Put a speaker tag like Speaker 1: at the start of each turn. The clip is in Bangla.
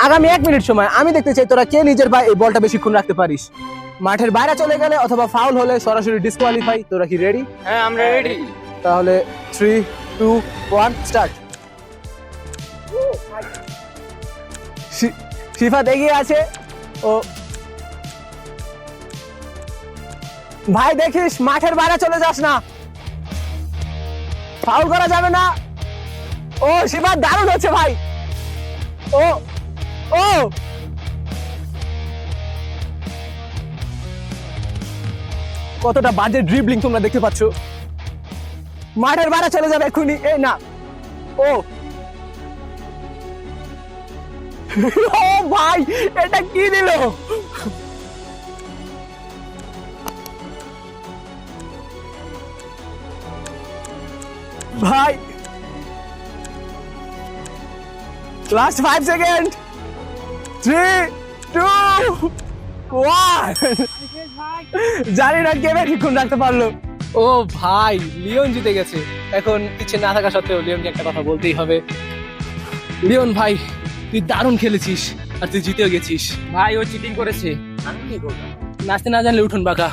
Speaker 1: আগামী 1 মিনিট সময় আমি দেখতে চাই তোরা কে নিজের পায়ে এই বলটা বেশিক্ষণ রাখতে পারিস। মাঠের বাইরে চলে গেলে অথবা ফাউল হলে সরাসরি ডিসকোয়ালিফাই। তোরা কি রেডি?
Speaker 2: হ্যাঁ আমরা রেডি।
Speaker 1: তাহলে 3 2 1 স্টার্ট। শিফাত এগিয়ে আছে। ও ভাই দেখিস মাঠের বাইরে চলে যাস না, ফাউল করা যাবে না। ও শিফাত দারুণ হচ্ছে ভাই। ও ও কতটা বাজে ড্রিবলিং তোমরা দেখতে পাচ্ছ। মাঠের বাইরে চলে যাবে এক্ষুনি। এই না, ও ও ভাই এটা কি দিল? ভাই লাস্ট 5 সেকেন্ড। 3 2 1 জানি না কে বেশিক্ষণ রাখতে পারলো। ও ভাই লিওন জিতে গেছে। এখন ইচ্ছে না থাকা সত্ত্বেও লিওনকে একটা কথা বলতেই হবে। লিওন ভাই তুই দারুণ খেলেছিস আর তুই জিতেও গেছিস।
Speaker 2: ভাই ও চিটিং করেছে। আমি কি করব?
Speaker 1: নাচতে না জানলে উঠুন বাঁকা।